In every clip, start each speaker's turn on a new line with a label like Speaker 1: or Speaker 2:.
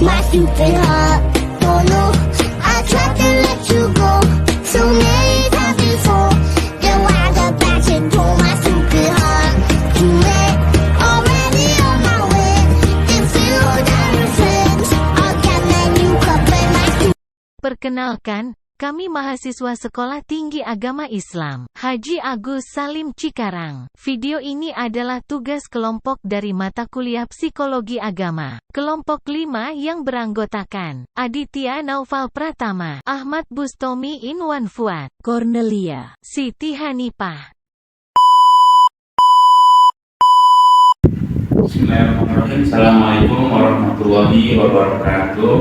Speaker 1: my stupid heart. Don't know, I tried to let you go so many times before. Then why the back and pull my stupid heart? Too late, already on my way. If you down your friends, I'll get my new cup and my stupid.
Speaker 2: Perkenalkan, kami mahasiswa Sekolah Tinggi Agama Islam, Haji Agus Salim Cikarang. Video ini adalah tugas kelompok dari mata kuliah Psikologi Agama. Kelompok 5 yang beranggotakan Aditya Naufal Pratama, Ahmad Bustomi Inwan Fuad, Cornelia, Siti Hanifah.
Speaker 3: Bismillahirrahmanirrahim. Assalamualaikum warahmatullahi wabarakatuh.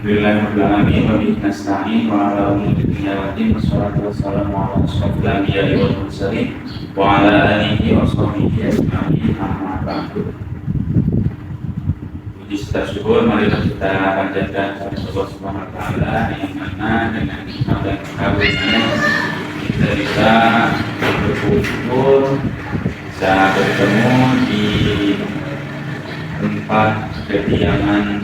Speaker 3: Alhamdulillahirrahmanirrahim. Wa bihi nasta'in wa ala umuri dunya wa din. Wassalatu wassalamu ala asyrofil anbiya'i wal mursalin wa ala alihi wa sahbihi ajma'in. Amma ba'du. Puji serta syukur marilah kita panjatkan kepada Allah Subhanahu wa taala yang mana dengan nikmat dan karunia kita bisa berkumpul, bisa bertemu di tempat kediaman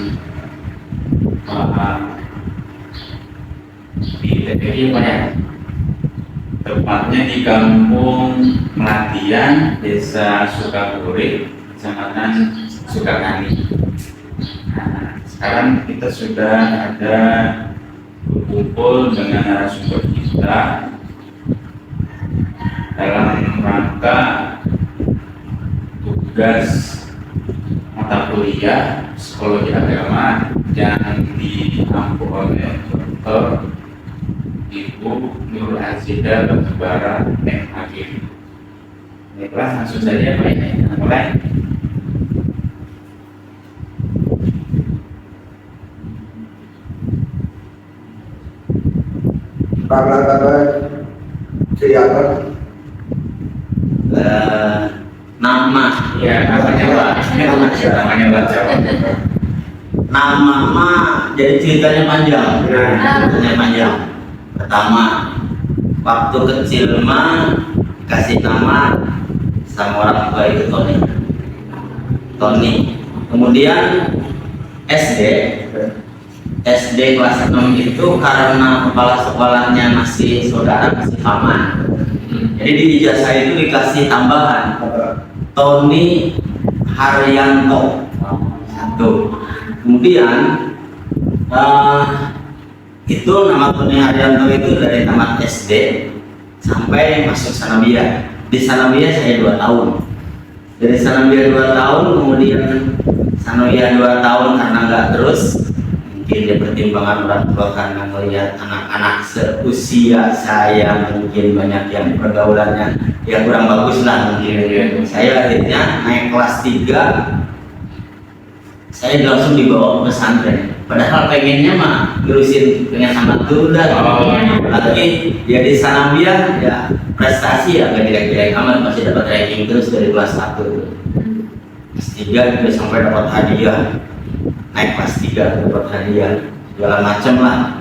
Speaker 3: di TPI tepatnya di Kampung Melatian, Desa Sukaburi, Kecamatan Sukakani. Nah, sekarang kita sudah ada berkumpul dengan narasumber kita dalam rangka tugas mata kuliah Psikologi Agama yang diampu oleh Dr. Ibu Nur Azidah Batubara MHG. Baiklah, langsung saja Pak, kita mulai.
Speaker 4: Nama
Speaker 3: Ya, namanya Pak. Namanya Pak Jawa.
Speaker 4: nama mah jadi ceritanya panjang. Pertama, waktu kecil mah kasih nama sama orang tua itu Tony. Kemudian SD kelas 6 itu karena kepala sekolahnya masih saudara, masih paman. Jadi di ijazah itu dikasih tambahan Tony Haryanto 1. Kemudian itu nama Tony Haryanto itu dari tamat SD sampai masuk sanawiyah. Di sanawiyah saya 2 tahun. Dari sanawiyah 2 tahun, kemudian sanawiyah 2 tahun karena nggak terus. Mungkin dia pertimbangan orang tua karena melihat anak-anak seusia saya mungkin banyak yang pergaulannya yang kurang bagus lah mungkin. Saya akhirnya naik kelas 3. Saya langsung dibawa ke pesantren. Padahal pengennya mah pengen sama udah. Lagi ya di sanawiyah ya prestasi ya gak direk-direk amat, masih dapat ranking terus dari kelas 1. Kelas 3 juga sampai dapat hadiah. Naik kelas 3 dapat hadiah segala macam lah.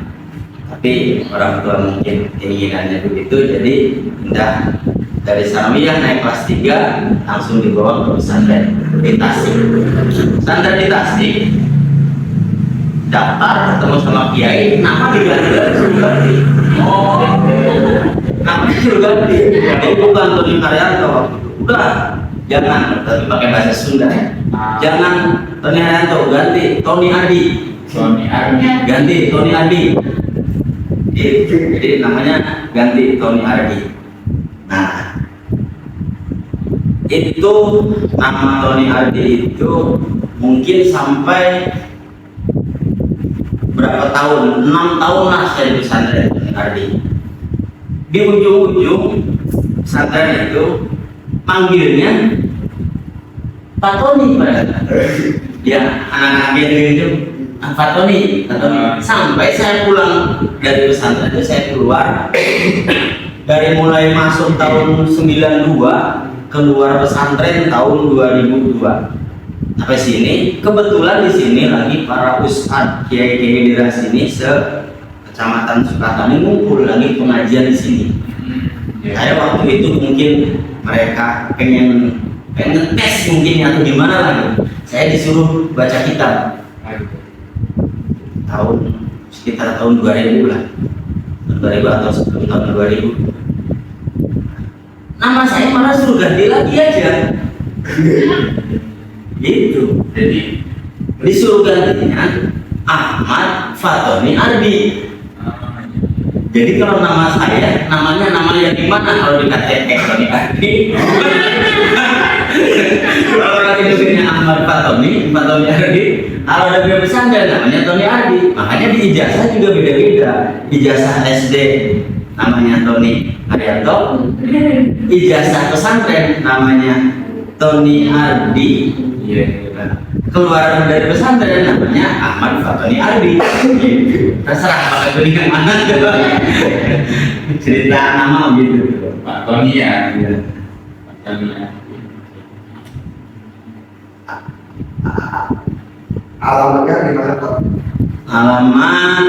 Speaker 4: Tapi orang tua mungkin keinginannya begitu, jadi pindah dari sanawiyah naik kelas 3 langsung dibawa ke pesantren di Tasik. Pesantren di Tasik daftar ketemu sama kiai, nama diganti. Namanya sudah ganti. Jadi bukan Tony Haryanto. Udah, jangan, tapi pakai bahasa Sunda ya. Jangan Tony Haryanto, ganti Tony Adi. Ganti Tony Adi. Jadi namanya ganti Tony Adi. Nah, itu nama Tony Adi itu mungkin sampai berapa tahun? 6 tahun lah saya di pesantren Tony Adi. Di ujung-ujung pesantren itu manggilnya Pak Tony pada ya anak-anak itu Pak Tony. Sampai saya pulang dari pesantren itu, saya keluar dari mulai masuk tahun 92, keluar pesantren tahun 2002 sampai sini. Kebetulan di sini lagi para ustadz kiai-kiai daerah sini Kecamatan Sukatani ngumpul lagi pengajian di sini. Saya waktu itu mungkin mereka pengen kayak ngetes mungkin atau gimana lah gitu. Saya disuruh baca kitab sekitar tahun 2000 lah, 2000 atau sebelum tahun 2000. Nama saya malah suruh ganti lagi aja gitu.
Speaker 3: Jadi
Speaker 4: Disuruh gantinya Ahmad Fatoni Ardi. Jadi kalau nama saya, nama yang gimana kalau di KTP Tony Ardi? Kalau orang Indonesia Ahmad Fatoni Ardi, kalau ada beliau pesantren namanya Tony Ardi. Makanya di ijazah juga beda-beda. Ijazah SD namanya Tony Haryanto, ijazah pesantren namanya Tony Ardi.
Speaker 3: iya.
Speaker 4: Keluar dari pesantren namanya Ahmad Fatoni Ardi. Terserah pakai pilih yang mana. Cerita nama gitu.
Speaker 3: Pak Tony ya. Pak Tony ya.
Speaker 5: Alamatnya di mana Pak?
Speaker 4: Alamat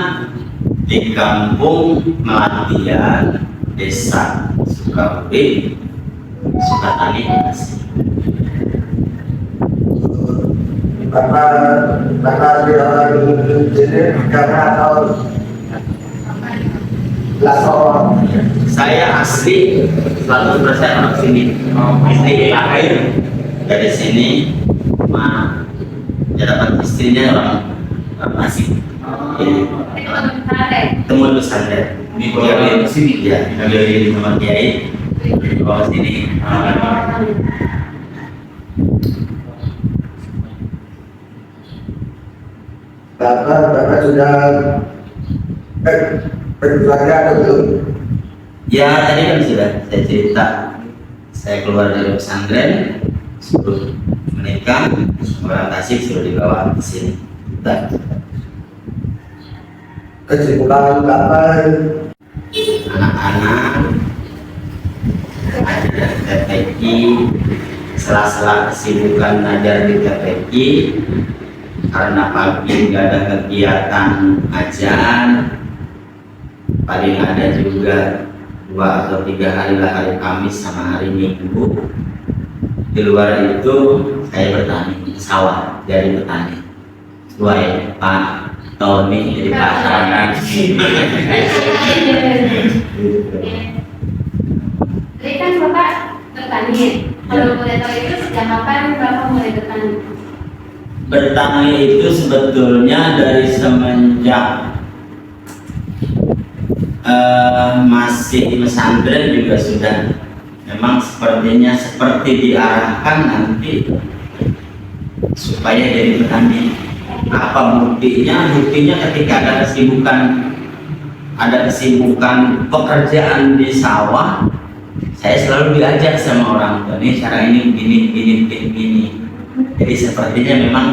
Speaker 4: di Kampung Melatian, Desa Sukabumi, Sukatani, Bekasi.
Speaker 5: Bapak di orang jadi karena atau langsung
Speaker 4: Saya asli 100% orang sini. Asli lahir dari sini, ya dapat istrinya orang asing. Teman pesantren
Speaker 3: Di bawah di sini
Speaker 4: ya, dari Muhammad Kiai di bawah sini.
Speaker 5: Bapak sudah berkeluarga atau belum?
Speaker 4: Ya tadi kan sudah saya cerita, saya keluar dari pesantren, suruh menikah, orang Tasik suruh dibawa ke sini.
Speaker 5: Kesibukan Bapak
Speaker 4: Anak-anak ada dari TPQ, sela-sela kesibukan ngajar di TPQ, karena pagi nggak ada kegiatan ajar, paling ada juga 2 atau 3 hari lah, hari Kamis sama hari Minggu. Di luar itu saya bertani sawah, jadi petani. Sesuai Pak Tony jadi pasangan.
Speaker 6: Jadi kan Bapak bertani. Kalau boleh tahu itu sejak kapan Bapak mulai bertani?
Speaker 4: Bertani itu sebetulnya dari semenjak masih pesantren juga sudah, memang sepertinya seperti diarahkan nanti supaya jadi petani. Apa buktinya? Buktinya ketika ada kesibukan pekerjaan di sawah, saya selalu diajak sama orang tua, nih cara ini gini. Jadi sepertinya memang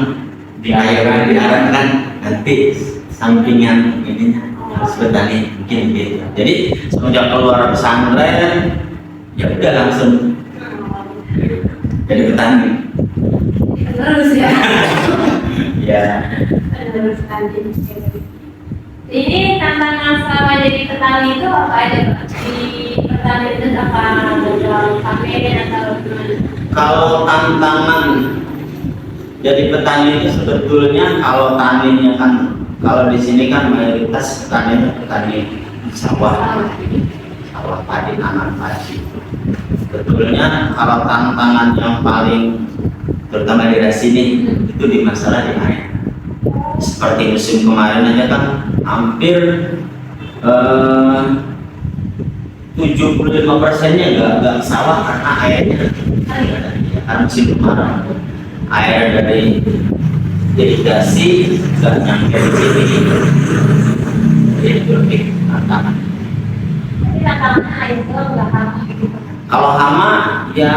Speaker 4: diarahkan nanti sampingan ininya harus bertani mungkin gitu. Jadi semenjak keluar pesantren ya udah langsung jadi petani.
Speaker 6: Terus ya.
Speaker 4: Ya.
Speaker 6: Terus petani. Ini tantangan selama jadi petani itu apa aja Pak? Di petani itu apa jual panen atau gimana?
Speaker 4: Kalau tantangan jadi petani itu sebetulnya kalau taninya kan, kalau di sini kan mayoritas petani sawah padi, tanam padi. Sebetulnya kalau tantangan yang paling terutama di sini itu di masalah di air. Seperti musim kemarin aja kan hampir 75%-nya nggak sawah karena airnya. Karena musim kemarau, air dari irigasi nggak nyampe di sini. Itu lebih tantangan.
Speaker 6: Tapi tantangannya air itu nggak hama gitu.
Speaker 4: Kalau hama ya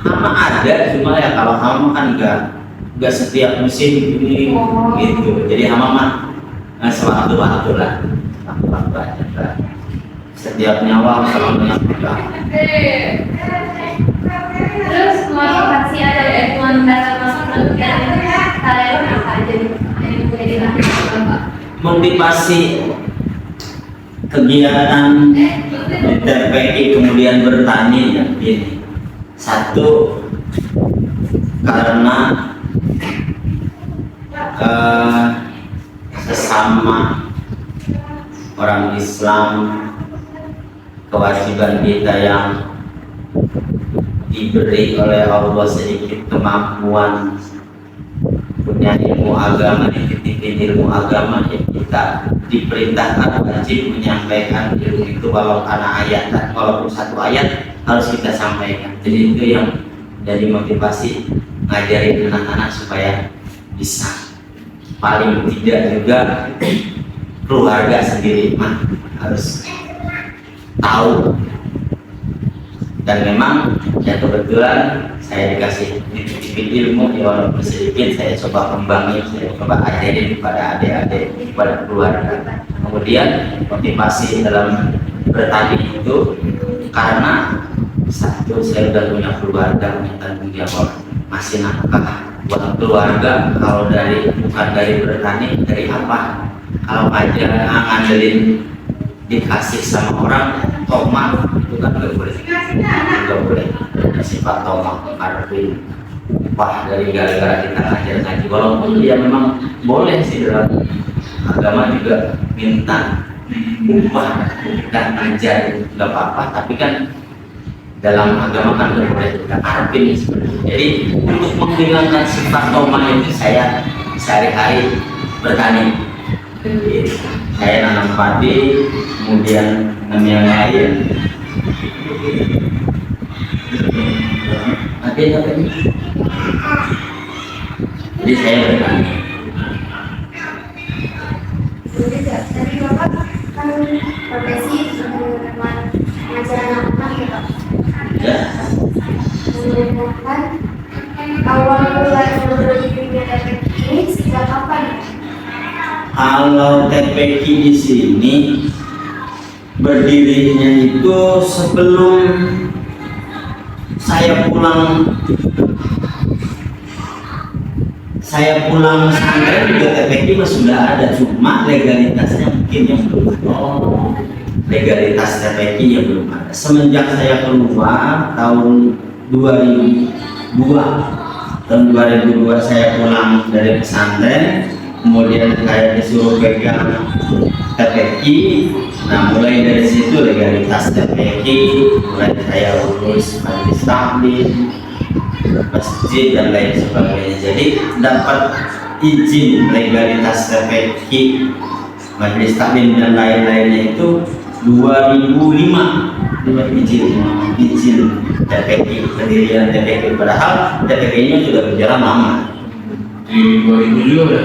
Speaker 4: hama ada, cuma ya kalau hama kan nggak setiap musim ini gitu. Jadi hama mah sewaktu-waktu lah, waktu-waktu aja. Setiap nyawa kalau menyangkut.
Speaker 6: Terus motivasi ada mendasar masuk pendidikan itu kalian apa aja yang menjadi latar Bapak?
Speaker 4: Motivasi kegiatan di TPI kemudian bertani ya ini. Satu, karena sesama orang Islam, kewajiban kita yang diberi oleh Allah sedikit kemampuan punya ilmu agama, dititipin ilmu agama, ya kita diperintahkan wajib menyampaikan ilmu itu walau karena ayat, walaupun satu ayat harus kita sampaikan. Jadi itu yang jadi motivasi ngajarin anak-anak supaya bisa. Paling tidak juga keluarga sendiri mah harus tahu. Dan memang ya kebetulan saya dikasih dititipin ilmu, ya walaupun sedikit saya coba kembangin, saya coba ajarin kepada adik-adik, kepada keluarga. Kemudian motivasi dalam bertani itu karena satu, saya sudah punya keluarga, punya tanggung jawab, masih nafkah buat keluarga. Kalau bukan dari bertani, dari apa? Kalau aja ngandelin dikasih sama orang tomat, itu kan nggak boleh sifat tomat arti upah dari gara-gara kita ngajar ngaji. Walaupun dia memang boleh sih dalam agama juga minta upah dan ngajar, nggak apa-apa, tapi kan dalam agama kan nggak boleh kita arpin sebenarnya. Jadi untuk menghilangkan sifat tomat itu saya sehari-hari bertani. Saya nanam padi, kemudian nanam yang lain. Jadi saya bertani.
Speaker 1: Tadi Bapak kan profesi mengajar anak-anak ya Pak?
Speaker 4: Ya.
Speaker 1: Kan awal mulai berdiri ini sejak kapan?
Speaker 4: Kalau TPQ di sini berdirinya itu sebelum saya pulang pesantren juga TPQ sudah ada, cuma legalitasnya mungkin yang belum ada. Legalitas TPQ yang belum ada. Semenjak saya keluar tahun 2002 saya pulang dari pesantren. Kemudian saya disuruh pegang TPQ. Nah, mulai dari situ legalitas TPQ, mulai saya urus majelis taklim, masjid dan lain sebagainya. Jadi dapat izin legalitas TPQ, majelis taklim dan lain-lainnya itu 2005 dapat izin TPQ, pendirian TPQ. Padahal TPQ-nya sudah berjalan lama.
Speaker 3: Di 2000 juga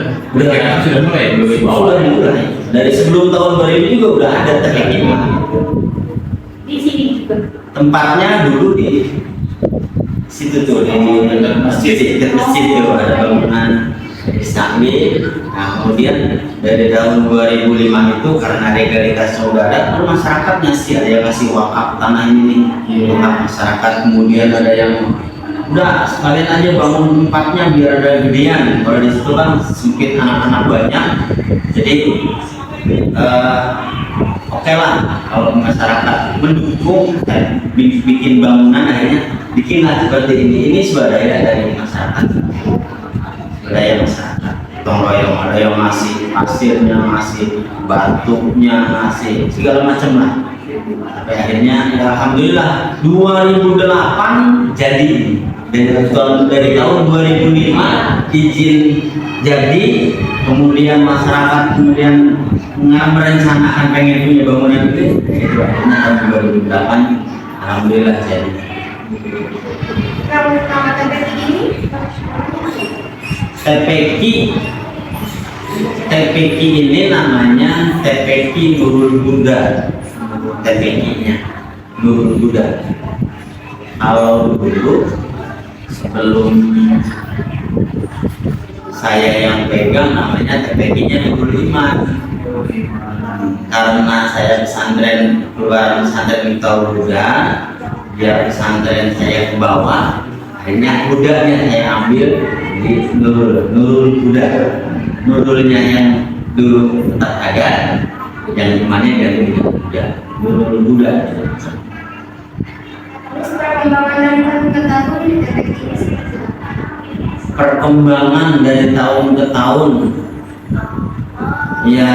Speaker 3: sudah mulai.
Speaker 4: Sudah mulai. Dari sebelum tahun 2000 juga udah ada TPQ.
Speaker 6: Di sini juga.
Speaker 4: Tempatnya dulu di situ tuh, di masjid tuh ada bangunan Islamik. Nah, kemudian dari tahun 2005 itu karena legalitasnya udah ada, masyarakatnya sih ada yang ngasih wakaf tanah ini, wakaf masyarakat. Kemudian ada yang udah sekalian aja bangun tempatnya biar ada gedean. Kalau di situ kan sempit, anak-anak banyak, jadi oke lah kalau masyarakat mendukung dan bikin bangunan, akhirnya bikinlah seperti ini. Ini swadaya dari masyarakat, swadaya masyarakat, gotong royong. Ada yang ngasih pasirnya, ngasih batunya, ngasih segala macam lah. Sampai akhirnya ya alhamdulillah 2008 jadi. Dari tahun 2005 izin jadi, kemudian masyarakat kemudian merencanakan pengen punya bangunan itu, akhirnya tahun 2008 alhamdulillah jadi.
Speaker 1: Kalau nama TPQ ini?
Speaker 4: TPQ ini namanya TPQ Nurul Huda. TPQ-nya Nurul Huda. Kalau dulu sebelum saya yang pegang namanya TPQ-nya Nurul Iman. Karena saya pesantren, keluar pesantren Nurul Huda, biar pesantren saya ke bawah, akhirnya Hudanya saya ambil di Nurul Huda. Nurulnya yang dulu tetap ada, yang imannya dari Huda, Nurul Huda.
Speaker 1: Terus berapa
Speaker 6: perkembangan dari tahun ke tahun di TPK ini seperti apa?
Speaker 4: Perkembangan dari tahun ke tahun, ya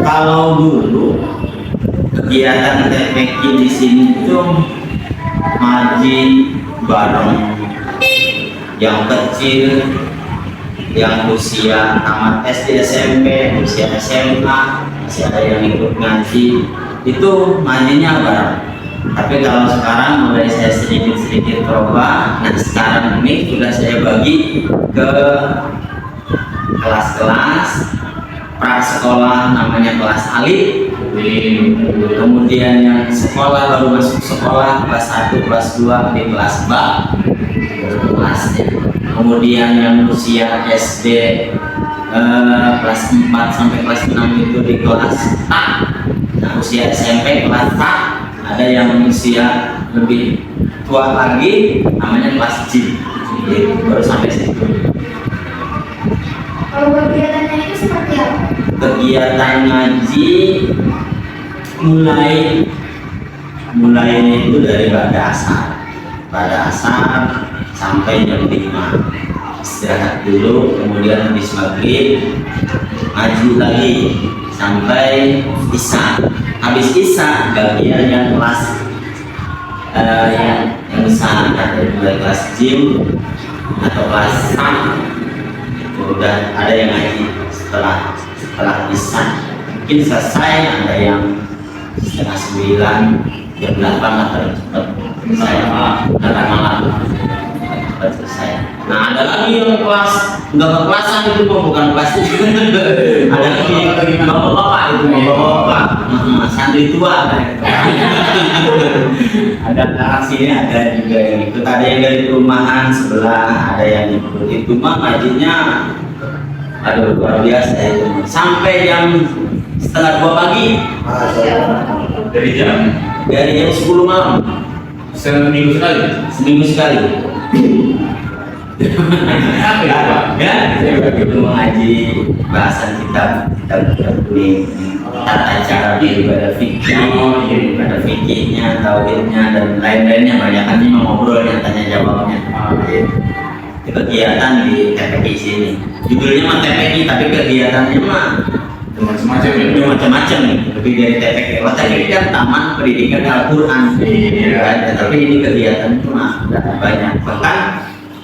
Speaker 4: kalau dulu kegiatan TPK di sini tuh ngaji bareng, yang kecil, yang usia tamat SD SMP, usia SMA, masih ada yang ikut ngaji, itu ngajinya bareng. Tapi kalau sekarang mulai saya sedikit-sedikit coba, nah sekarang ini sudah saya bagi ke kelas-kelas prasekolah, namanya kelas alif. Kemudian yang sekolah baru masuk sekolah kelas 1, kelas 2 di kelas bab kelasnya. Kemudian yang usia SD kelas 4 sampai kelas 6 itu di kelas A. Nah, usia SMP kelas A. Ada yang usia lebih tua lagi, namanya kelas J. Jadi baru sampai situ.
Speaker 6: Kalau kegiatannya itu seperti apa?
Speaker 4: Kegiatan ngaji mulainya itu dari pada asar sampai jam 5, istirahat dulu, kemudian habis maghrib ngaji lagi sampai isya. Habis isya bagian yang kelas yang besar, mulai kelas gym atau kelas SAM, udah ada yang ngaji setelah isya, mungkin selesai, ada yang setengah 9, jam 8 atau cepat selesai, malam cepat selesai. Nah ada lagi yang kelas nggak kekelasan, itu bukan kelas ada lagi bapak-bapak, itu bapak-bapak santri tua ada anak sini, ada juga yang ikut, ada yang dari perumahan sebelah, ada yang ikut. Itu mah ngajinya aduh luar biasa itu, sampai jam setengah 2 pagi,
Speaker 3: Dari jam
Speaker 4: dari jam 10 malam,
Speaker 3: seminggu sekali. Apa ya, Pak?
Speaker 4: Ya, itu mengaji bahasan kitab ini, tata cara beribadah fikih, ibadah fikihnya, tauhidnya dan lain-lainnya, banyak kan cuma ngobrolnya, tanya jawabnya. Itu kegiatan di TPK sini. Judulnya mah TPK, tapi kegiatannya mah macam-macam, lebih dari TPK. Kalau TPK kan Taman Pendidikan Al-Quran, tapi ini kegiatan cuma banyak. Bahkan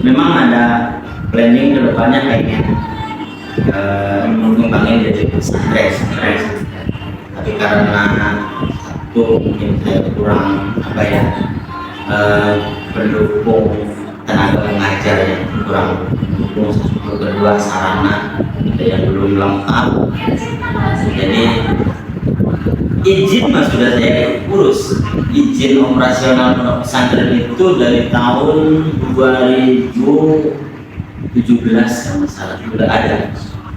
Speaker 4: memang ada planning kedepannya pengen mengembangin jadi pesantren. Tapi karena satu mungkin saya kurang pendukung tenaga pengajar yang kurang mendukung, kedua sarana yang belum lengkap, jadi izin mas sudah saya urus. Izin operasional pondok pesantren itu dari tahun 2017 kalau salah sudah ada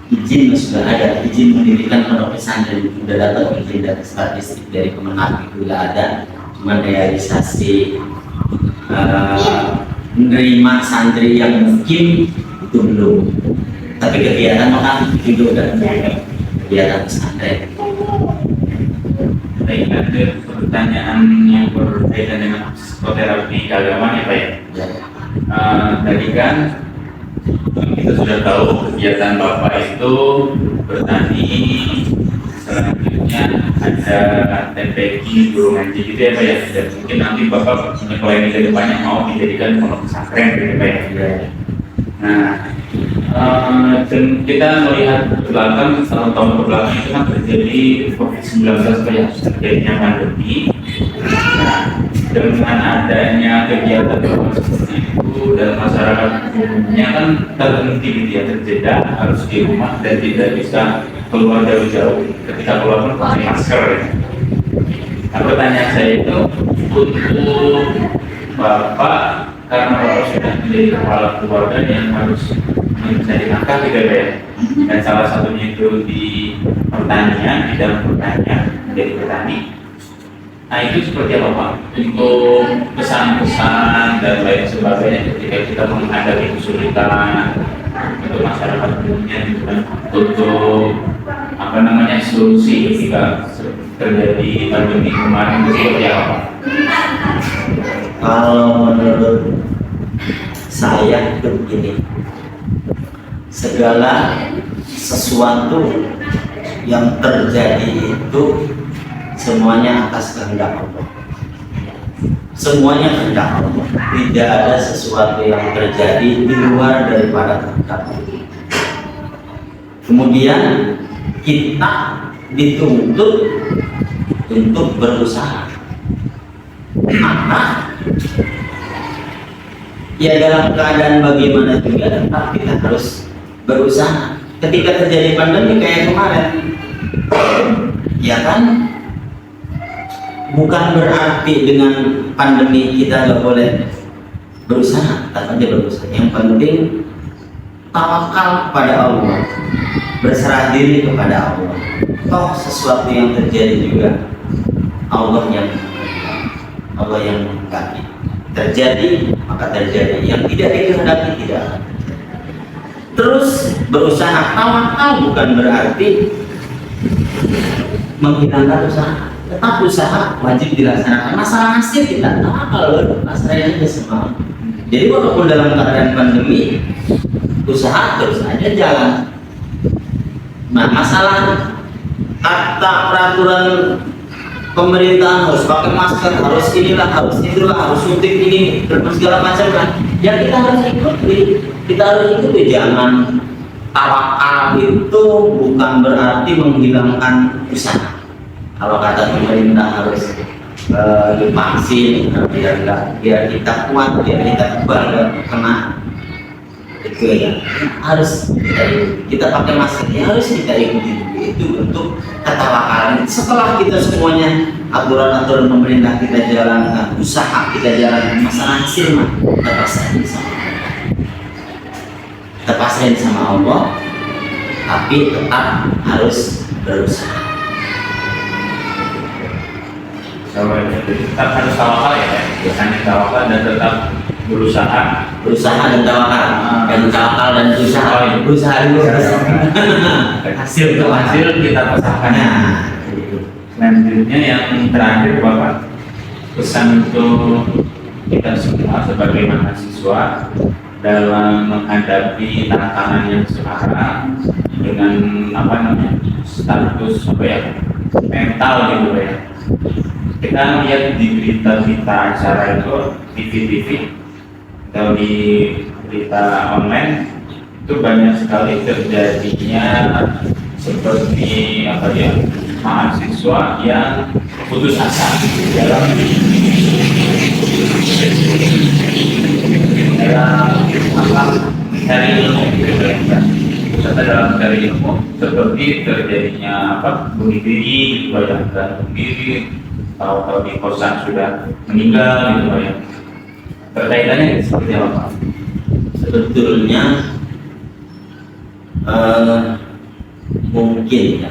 Speaker 4: izin, sudah ada izin mendirikan pondok pesantren, sudah dapat izin dari statistik dari Kemenag, itu sudah ada, cuma realisasi menerima santri yang mungkin itu belum. Tapi kegiatan maka itu udah kegiatan pesantren.
Speaker 3: Baik, ada pertanyaan yang berkaitan dengan psikoterapi keagamaan ya Pak ya?
Speaker 4: Ya.
Speaker 3: Tadi kan kita sudah tahu kegiatan Bapak itu bertani, selanjutnya ada TPK guru ngaji gitu ya Pak ya? Dan mungkin nanti Bapak punya planning ke depannya mau dijadikan pondok pesantren gitu ya Pak ya? Nah, dan kita melihat ke belakang, tahun ke belakang itu kan terjadi COVID-19 Pak ya, terjadinya pandemi. Nah, dengan adanya kegiatan seperti itu dan masyarakat umumnya kan terhenti gitu ya, terjeda harus di rumah dan tidak bisa keluar jauh-jauh, ketika keluar pun pakai masker ya. Nah, pertanyaan saya itu untuk Bapak, karena Bapak sudah menjadi kepala keluarga yang harus mencari nafkah gitu ya, dan salah satunya itu di pertanian, di dalam pertanian, menjadi petani. Nah itu seperti apa Pak? Untuk pesan-pesan dan lain sebagainya ketika kita menghadapi kesulitan untuk masyarakat umumnya, untuk solusi ketika terjadi pandemi kemarin itu seperti apa Pak?
Speaker 4: Kalau menurut saya begini, segala sesuatu yang terjadi itu semuanya atas kehendak Allah. Semuanya kehendak Allah. Tidak ada sesuatu yang terjadi di luar daripada kehendak Allah. Kemudian kita dituntut untuk berusaha. Maka ya dalam keadaan bagaimana juga tetap kita harus berusaha. Ketika terjadi pandemi kayak kemarin, ya kan, bukan berarti dengan pandemi kita nggak boleh berusaha, tetap aja berusaha. Yang penting tawakal kepada Allah, berserah diri kepada Allah. Toh sesuatu yang terjadi juga Allah yang menghendaki. Terjadi maka terjadi, yang tidak dikehendaki tidak. Terus berusaha, tawakal bukan berarti menghilangkan usaha. Tetap usaha wajib dilaksanakan. Masalah hasil kita tawakal, pasrahin aja semua. Jadi walaupun dalam keadaan pandemi, usaha terus aja jalan. Nah, masalah kata peraturan pemerintahan harus pakai masker, harus inilah, harus itulah, harus suntik ini, dan segala macam kan. Ya kita harus ikuti, jangan tawakal itu bukan berarti menghilangkan usaha. Kalau kata pemerintah harus divaksin, biar kita kuat, biar kita kebal kena itu ya, harus kita pakai masker, ya harus kita ikuti. Itu untuk ketawakalan. Setelah kita semuanya aturan-aturan pemerintah kita jalankan, usaha kita jalankan, masalah hasil mah kita pasrahin sama Allah, tapi tetap harus berusaha.
Speaker 3: Tetap harus tawakal ya, bukan tawakal dan tetap berusaha
Speaker 4: dan tawakal, dan berusaha dulu. hasil
Speaker 3: kita pasahkan. Selanjutnya yang terakhir Bapak, pesan untuk kita semua sebagai mahasiswa dalam menghadapi tantangan yang sekarang dengan status mental gitu ya. Kita lihat di berita-berita acara itu, TV atau di berita online itu banyak sekali terjadinya seperti mahasiswa yang putus asa dalam mencari ilmu, dalam mencari ilmu, seperti terjadinya bunuh diri, gantung diri, atau di kosan sudah meninggal gitu ya. Perkaitannya seperti apa Pak?
Speaker 4: Sebetulnya mungkin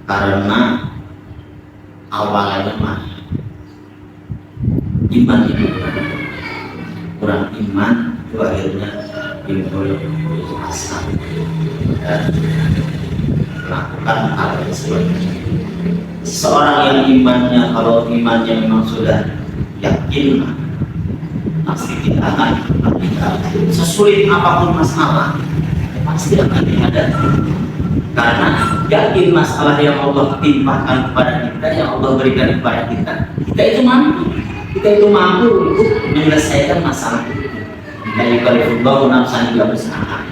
Speaker 4: karena awalnya iman itu kurang iman, itu akhirnya timbul asa dan melakukan hal tersebut. Seorang yang imannya, kalau imannya memang sudah yakin, pasti kita akan sesulit apapun masalah pasti akan dihadapi, karena yakin masalah yang Allah timpakan kepada kita, yang Allah berikan kepada kita itu mampu untuk menyelesaikan masalah itu. La yukallifullahu nafsan illa wus'aha.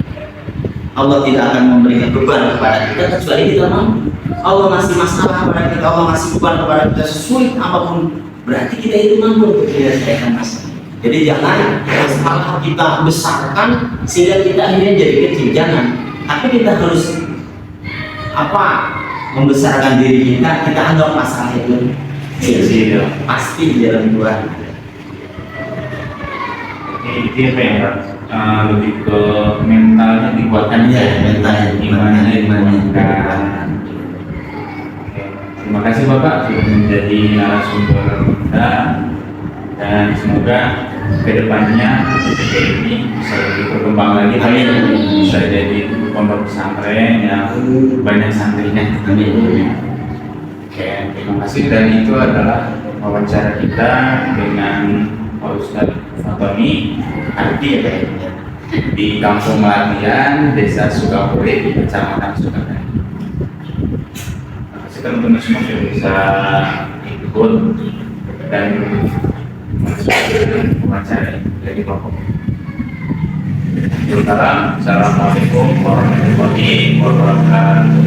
Speaker 4: Allah tidak akan memberikan beban kepada kita kecuali kita mampu. Allah ngasih masalah kepada kita, Allah ngasih beban kepada kita sesulit apapun, berarti kita itu mampu untuk menyelesaikan masalah. Jadi jangan masalah kita besarkan sehingga kita akhirnya jadi kecil, jangan. Tapi kita harus membesarkan diri kita anggap masalah itu kecil, pasti jalan keluar.
Speaker 3: Ini apa ya Pak? Lebih ke mentalnya dikuatkan
Speaker 4: ya, mentalnya dikuatkan.
Speaker 3: Terima kasih Bapak sudah menjadi narasumber kita, dan semoga kedepannya ini bisa lebih berkembang lagi, bisa jadi pondok pesantren yang banyak santrinya. Oke, terima kasih. Dan itu adalah wawancara kita dengan Pak Ustadz Fatoni Ardi ya Pak ya, di Kampung Latihan, Desa Sukapuri, Kecamatan Sukabumi. Terima kasih teman-teman semua yang bisa ikut dan wawancara dari Bapak. Assalamualaikum warahmatullahi wabarakatuh.